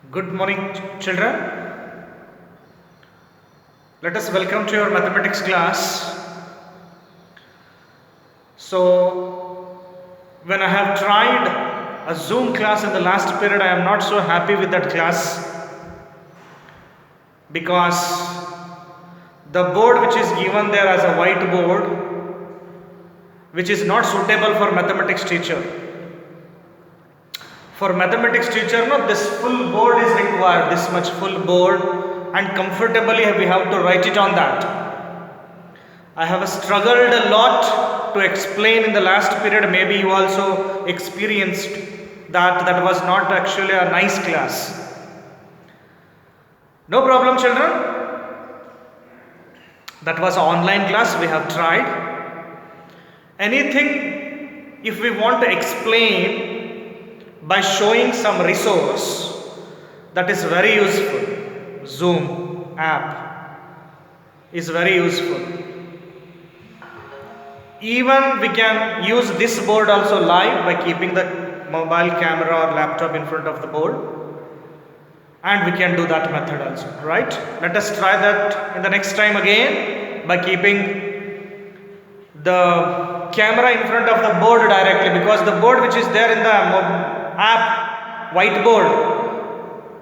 Good morning, children. Let us welcome to your mathematics class. So, when I have tried a Zoom class in the last period, I am not so happy with that class because the board which is given there as a whiteboard, which is not suitable for mathematics teacher. For mathematics teacher, no, this full board is required, this much full board, and comfortably we have to write it on that. I have struggled a lot to explain in the last period. Maybe you also experienced that was not actually a nice class. No problem, children. That was an online class, we have tried. Anything, if we want to explain by showing some resource, that is very useful. Zoom app is very useful. Even we can use this board also live by keeping the mobile camera or laptop in front of the board, and we can do that method also, right? Let us try that in the next time again by keeping the camera in front of the board directly, because the board which is there in the app whiteboard,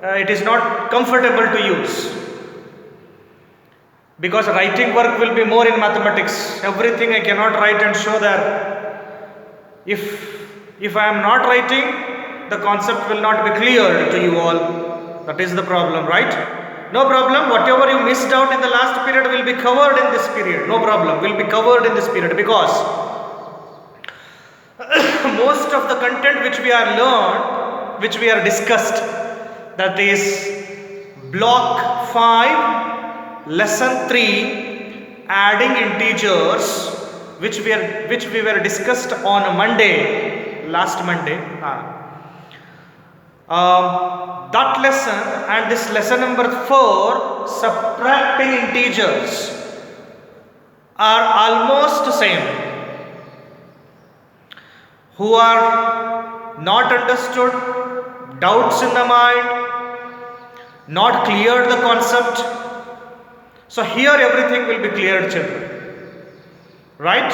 it is not comfortable to use, because writing work will be more in mathematics. Everything I cannot write and show there. If I am not writing, the concept will not be clear to you all. That is the problem, right? No problem. Whatever you missed out in the last period will be covered in this period. No problem. Will be covered in this period, because most of the content which we are learned, which we are discussed, that is block 5, lesson 3, adding integers, which we were discussed on Monday, last Monday. That lesson and this lesson number 4, subtracting integers, are almost same. Who are not understood, doubts in the mind, not cleared the concept, so here everything will be cleared, children, right?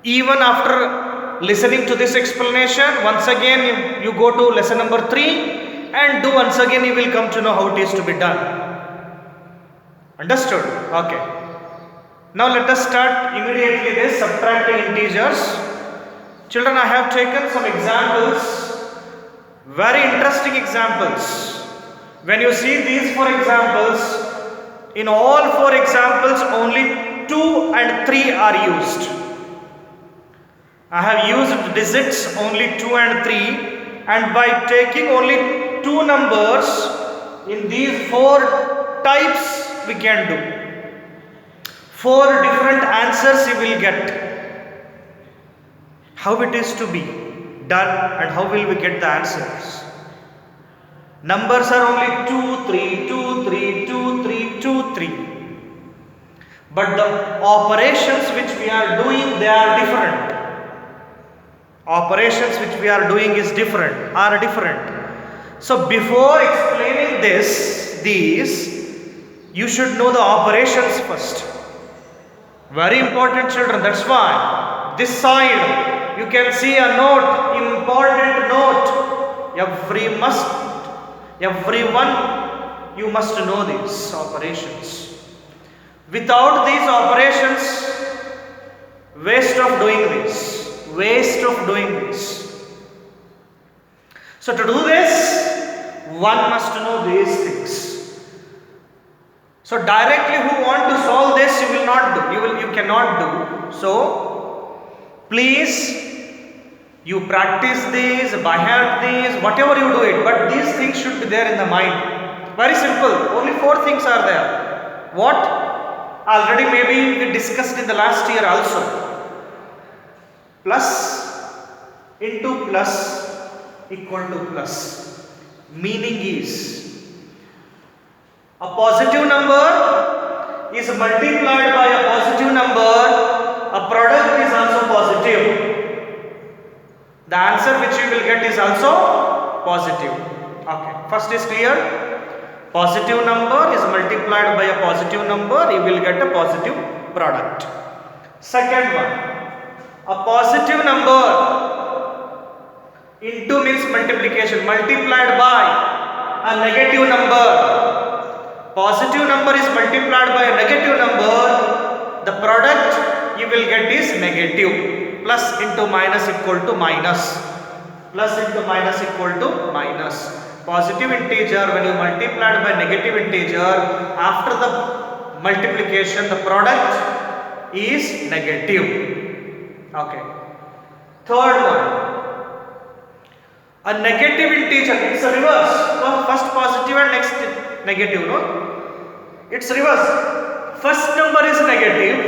Even after listening to this explanation, once again you go to lesson number 3 and do once again, you will come to know how it is to be done. Understood? Okay. Now let us start immediately this subtracting integers. Children, I have taken some examples, very interesting examples. When you see these 4 examples, in all 4 examples only 2 and 3 are used. I have used digits only 2 and 3, and by taking only 2 numbers in these 4 types we can do. 4 different answers you will get. How it is to be done and how will we get the answers. Numbers are only 2, 3, 2, 3, 2, 3, 2, 3. But the operations which we are doing, they are different. Operations which we are doing are different. So before explaining these, you should know the operations first. Very important, children. That's why this side you can see a note, important note. Everyone, you must know these operations. Without these operations, waste of doing this. So to do this, one must know these things. So directly who want to solve this, you will not do. You cannot do. So please, you practice these, by heart these, whatever you do it, but these things should be there in the mind. Very simple. Only 4 things are there. What? Already maybe we discussed in the last year also. Plus into plus equal to plus. Meaning is, a positive number is multiplied by a positive number, a product is also positive. The answer which you will get is also positive. Okay, first is clear. Positive number is multiplied by a positive number, you will get a positive product. Second one, a positive number into means multiplication, multiplied by a negative number. Positive number is multiplied by a negative number, the product you will get is negative. Plus into minus equal to minus. Plus into minus equal to minus. Positive integer when you multiply it by negative integer, after the multiplication the product is negative. Okay. Third one, a negative integer, it's a reverse. So first positive and next negative, no? It's reverse. First number is negative,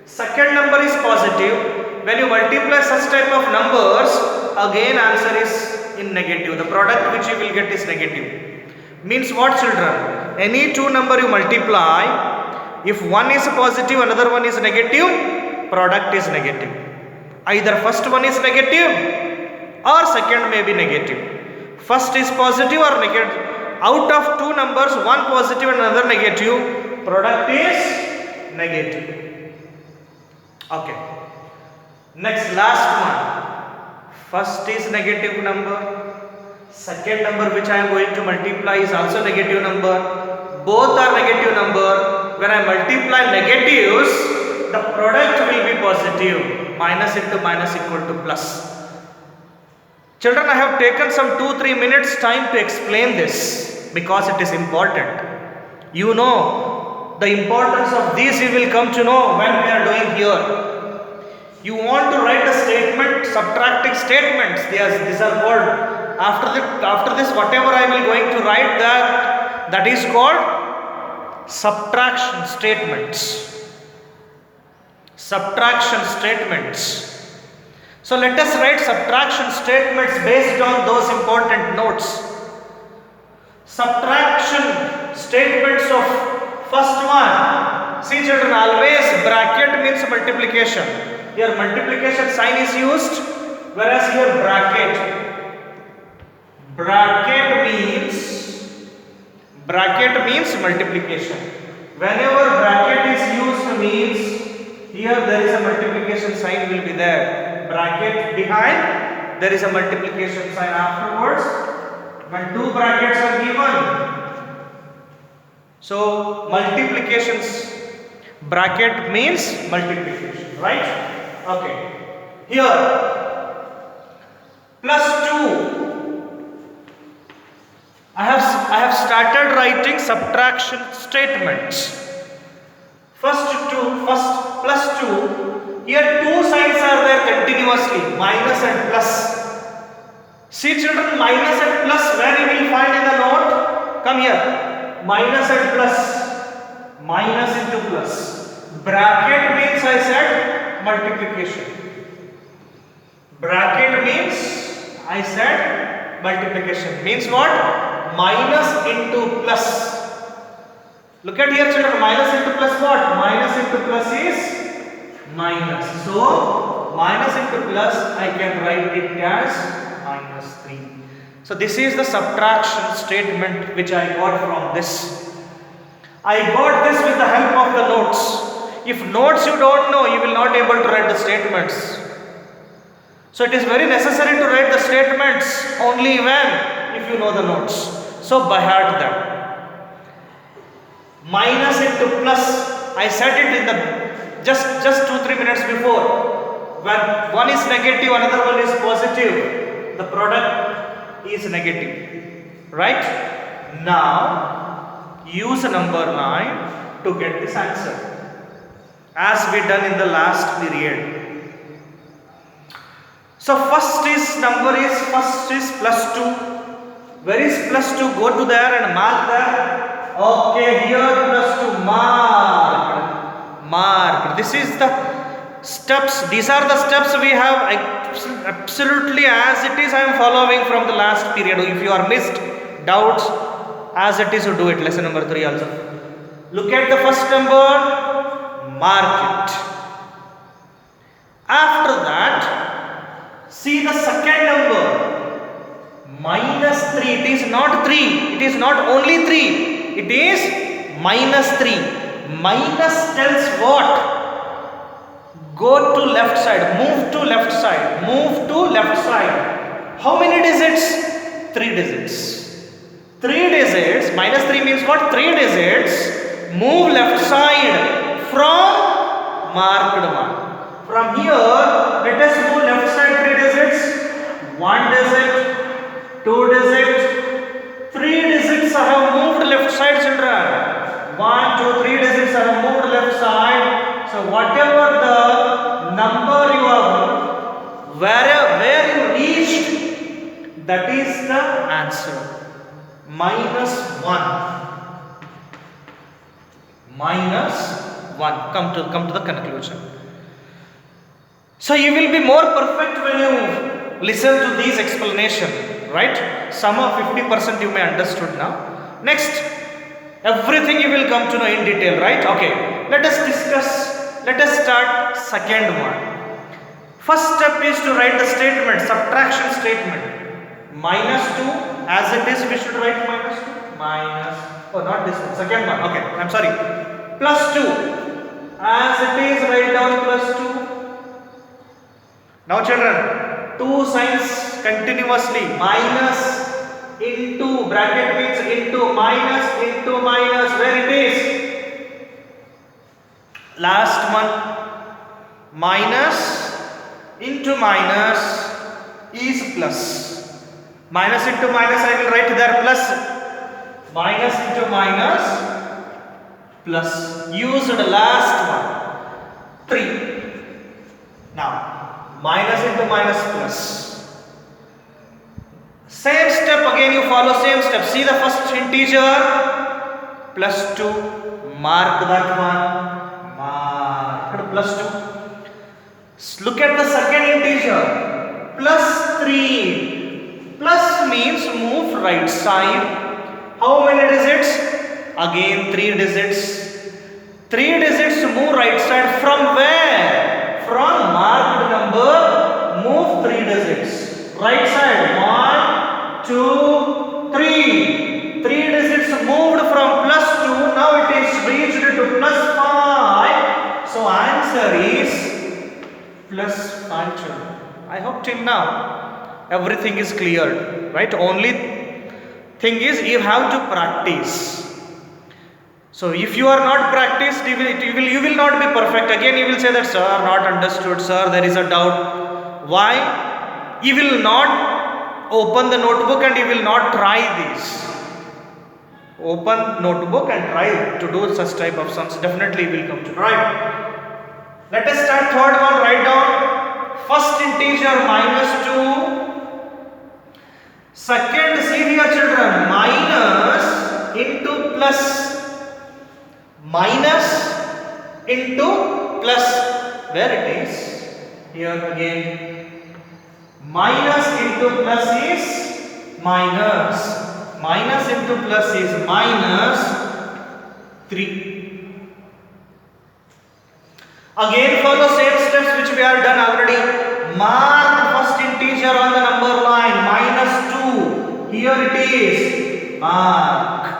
second number is positive. When you multiply such type of numbers, again answer is in negative. The product which you will get is negative. Means what, children? Any two number you multiply, if one is positive, another one is negative, product is negative. Either first one is negative or second may be negative. First is positive or negative. Out of two numbers, one positive and another negative, product is negative. Okay. Next, last one. First is negative number. Second number which I am going to multiply is also negative number. Both are negative number. When I multiply negatives, the product will be positive. Minus into minus equal to plus. Children, I have taken some 2-3 minutes time to explain this because it is important. You know the importance of these you will come to know when we are doing here. You want to write a statement, subtracting statements. These are called, after this whatever I will going to write, that is called subtraction statements. Subtraction statements. So let us write subtraction statements based on those important notes. Subtraction statements of first one. See children, always bracket means multiplication. Here multiplication sign is used, whereas here bracket. Bracket means multiplication. Whenever bracket is used means here there is a multiplication sign will be there. Bracket behind, there is a multiplication sign afterwards. When two brackets are given, so multiplications, bracket means multiplication, right? Okay. Here plus 2. I have started writing subtraction statements. First plus 2. Here two signs are there continuously, minus and plus. See children, minus and plus where you will find in the note? Come here. Minus and plus. Minus into plus. Bracket means I said multiplication. Bracket means I said multiplication. Means what? Minus into plus. Look at here children, minus into plus what? Minus into plus is minus. So minus into plus I can write it as minus 3. So this is the subtraction statement which I got from this. I got this with the help of the notes. If notes you don't know, you will not able to write the statements. So it is very necessary to write the statements only when if you know the notes. So by heart them. Minus into plus, I said it in the just 2-3 minutes before. When one is negative, another one is positive, the product is negative. Right? Now use number 9 to get this answer, as we done in the last period. So first is plus 2. Where is plus 2? Go to there and mark there. Okay, here plus 2 mark. This is the steps. These are the steps we have absolutely as it is. I am following from the last period. If you are missed, doubts, as it is, you do it. Lesson number 3 also. Look at the first number, mark it. After that, see the second number, minus minus 3. It is not 3. It is not only 3. It is minus 3. Minus tells what? Go to left side. Move to left side. Move to left side. How many digits? 3 digits. 3 digits. Minus 3 means what? 3 digits. Move left side from marked one. From here, let us move left side 3 digits. 1 digit, 2 digit, 3 digits I have moved left side, children. 1, 2, 3 digits I have moved left side. So whatever the number you have, where you reached, that is the answer. Minus 1. Minus 1. Come to the conclusion. So you will be more perfect when you listen to these explanation, right? Some of 50% you may understood now. Next, everything you will come to know in detail, right? Okay, let us discuss. Let us start second one. First step is to write the statement, subtraction statement. Minus 2, as it is we should write minus 2. Minus, oh not this one, second one, okay, I'm sorry. Plus 2, as it is write down plus 2. Now children, 2 signs continuously, minus into, bracket means into minus, where it is? Last one, minus into minus is plus. Minus into minus I will write there plus. Minus into minus plus. Used last one, 3. Now, minus into minus plus. Same step again you follow, same step. See the first integer, plus 2. Mark that one. Mark plus 2. Look at the second integer, plus 3. Plus means move right side. How many digits? Again 3 digits. 3 digits move right side from where? From marked number, move 3 digits. Right side, 1, 2, 3. 3 digits moved from plus 2, now it is reached to plus 5. So answer is plus 5 children. I hope till now everything is clear, right? Only thing is you have to practice. So if you are not practiced, you will not be perfect. Again you will say that sir, not understood, sir, there is a doubt. Why? You will not open the notebook and you will not try this. Open notebook and try to do such type of sums. Definitely you will come to right. Let us start third one. Write down first integer minus 2. Second, see here children, minus into plus. Minus into plus, where it is? Here again, minus into plus is minus. Minus into plus is minus 3. Again follow same steps which we have done already. Mark first integer on the number line, minus 2. Here it is, mark.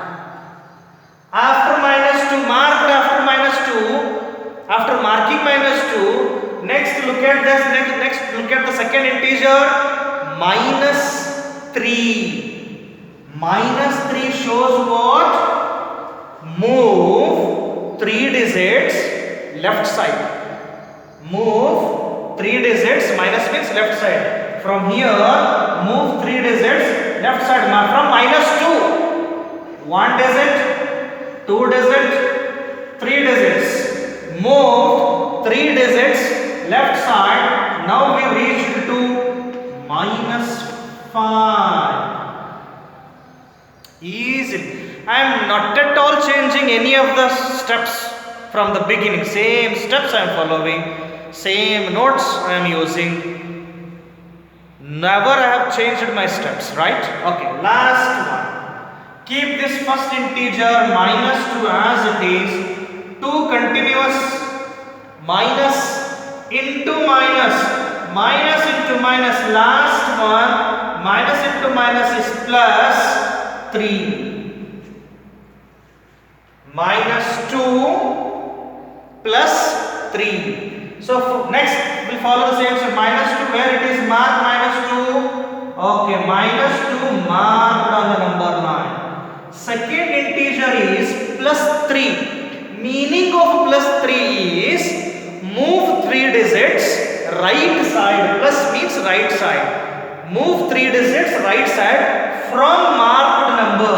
After minus 2, marked after minus 2, after marking minus 2, next look at this, next look at the second integer, minus 3. Minus 3 shows what? Move 3 digits left side. Move 3 digits, minus means left side. From here, move 3 digits left side. From minus 2, 1 digit, 2 digits, 3 digits. Moved 3 digits left side. Now we reached to minus 5. Easy. I am not at all changing any of the steps from the beginning. Same steps I am following. Same notes I am using. Never I have changed my steps, right? Okay, last one. Keep this first integer minus 2 as it is. 2 continuous, minus into minus, minus into minus, last one minus into minus is plus 3. Minus 2 plus 3. So next we'll follow the same. So minus 2, where it is marked minus 2. Okay, minus 2 marked on the number line. Second integer is plus 3. Meaning of plus 3 is move 3 digits right side. Plus means right side. Move 3 digits right side from marked number.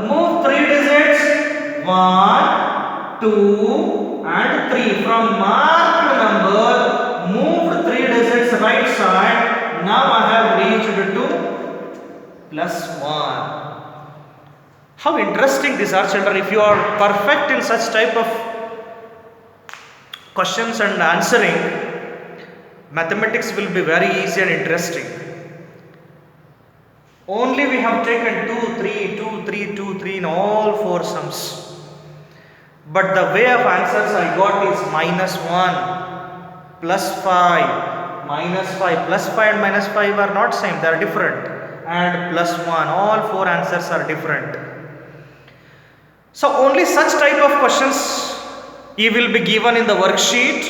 Move 3 digits 1, 2 and 3 from marked number. Moved 3 digits right side. Now I have reached to plus 1. How interesting these are, children. If you are perfect in such type of questions and answering, mathematics will be very easy and interesting. Only we have taken 2, 3, 2, 3, 2, 3 in all 4 sums. But the way of answers I got is minus 1, plus 5, minus 5. Plus 5 and minus 5 are not same, they are different. And plus 1, all 4 answers are different. So only such type of questions you will be given in the worksheet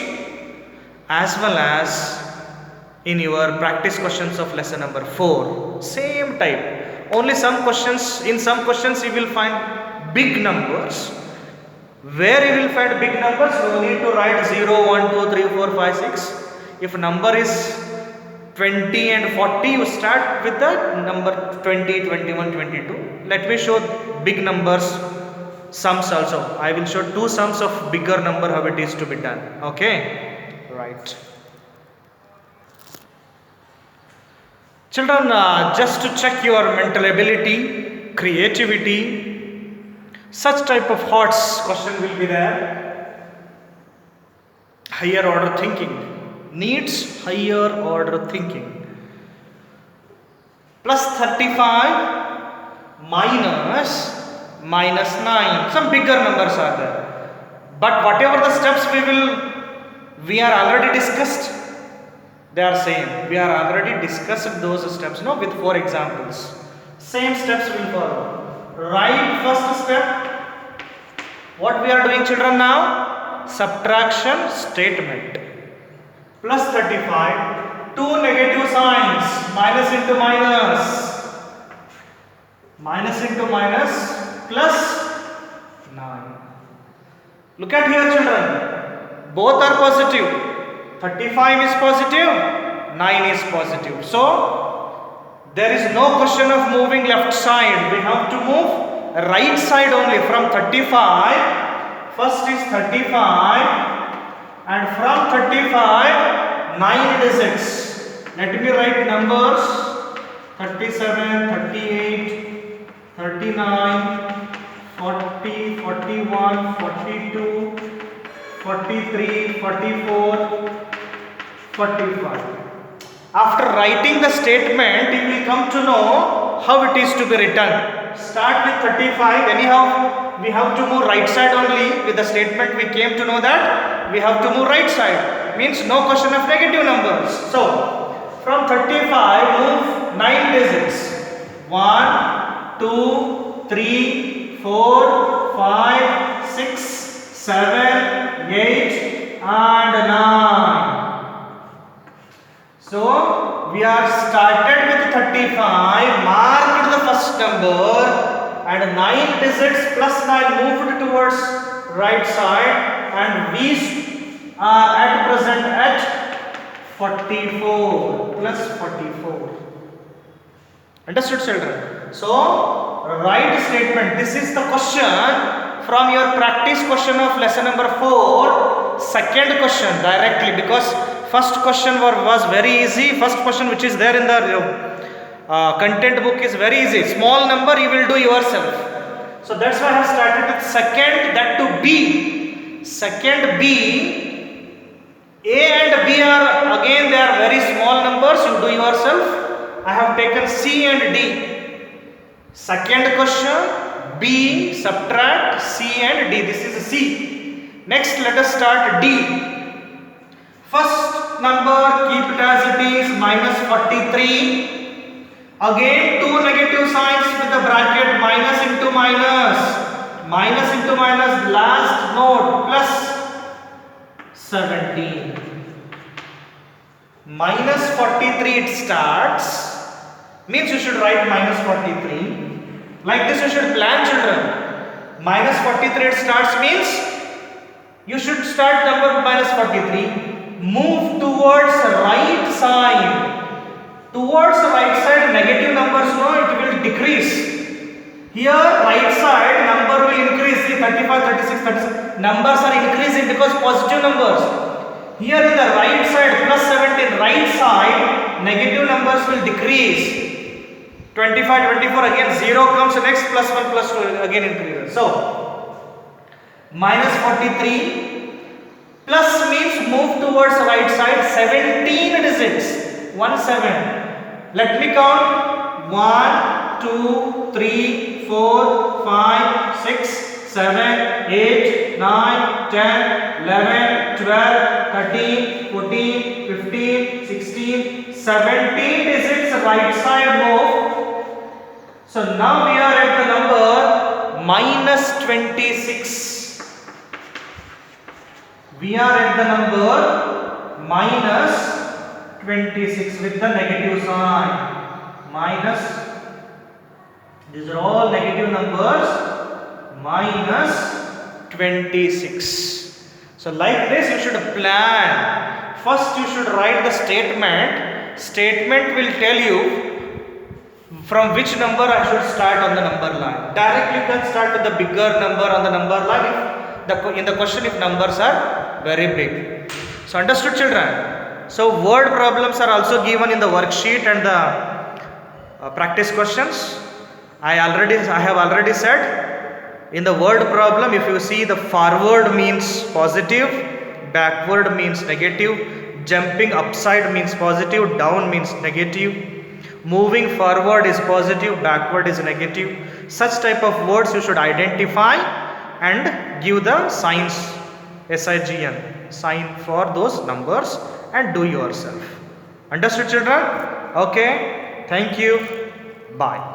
as well as in your practice questions of lesson number 4. Same type. Only some questions, in some questions you will find big numbers. Where you will find big numbers, you need to write 0, 1, 2, 3, 4, 5, 6. If number is 20 and 40, you start with the number 20, 21, 22. Let me show big numbers, sums also. I will show 2 sums of bigger number how it is to be done. Okay? Right. Children, just to check your mental ability, creativity, such type of thoughts question will be there. Higher order thinking needs higher order thinking. Plus 35 minus 9. Some bigger numbers are there. But whatever the steps we are already discussed. They are same. We are already discussed those steps, no, with 4 examples. Same steps will follow. Write first step. What we are doing, children, now? Subtraction statement. Plus 35. 2 negative signs. Minus into minus. Minus into minus. Plus 9. Look at here, children. Both are positive. 35 is positive, 9 is positive. So, there is no question of moving left side. We have to move right side only. From 35, first is 35 and from 35, 9 digits. Let me write numbers 37, 38, 39, 40, 41, 42, 43, 44, 45. After writing the statement, you will come to know how it is to be written. Start with 35. Anyhow, we have to move right side only. With the statement, we came to know that we have to move right side. Means no question of negative numbers. So, from 35, move 9 digits. 1, 2, 3, 4, 5, 6, 7, 8 and 9. So we are started with 35, marked the first number and 9 digits plus 9 moved towards right side and we are at present at 44 plus 44. Understood, children? So write statement. This is the question from your practice question of lesson number 4, second question directly, because first question was very easy. First question which is there in the content book is very easy. Small number you will do yourself. So that's why I have started with second, that to B. Second B, A and B are again they are very small numbers, you do yourself. I have taken C and D. Second question, B, subtract C and D. This is C. Next, let us start D. First number, keep it as it is, minus 43. Again two negative signs with the bracket, minus into minus, minus into minus, last node plus 17. Minus 43 it starts, means you should write minus 43. Like this you should plan, children. Minus 43 it starts means you should start number minus 43. Move towards right side. Towards the right side, negative numbers, no, it will decrease. Here, right side, number will increase. See, 35, 36, 37. Numbers are increasing because positive numbers. Here in the right side, plus 17, right side, negative numbers will decrease. 25, 24, again 0 comes next, plus 1, plus 2, again increases. So, minus 43, plus means move towards the right side, 17 digits, 1, 7. Let me count 1, 2, 3, 4, 5, 6, 7, 8, 9, 10, 11, 12, 13, 14, 15, 16, 17 digits right side move. So now we are at the number minus 26. We are at the number minus 26 with the negative sign. Minus, these are all negative numbers, minus 26. So like this you should plan. First you should write the statement. Statement will tell you from which number I should start on the number line. Directly you can start with the bigger number on the number line in the question if numbers are very big. So understood, children? So word problems are also given in the worksheet and the practice questions. I have already said, in the word problem, if you see, the forward means positive, backward means negative, jumping upside means positive, down means negative, moving forward is positive, backward is negative. Such type of words you should identify and give the signs, SIGN, sign for those numbers, and do yourself. Understood, children? Okay. Thank you. Bye.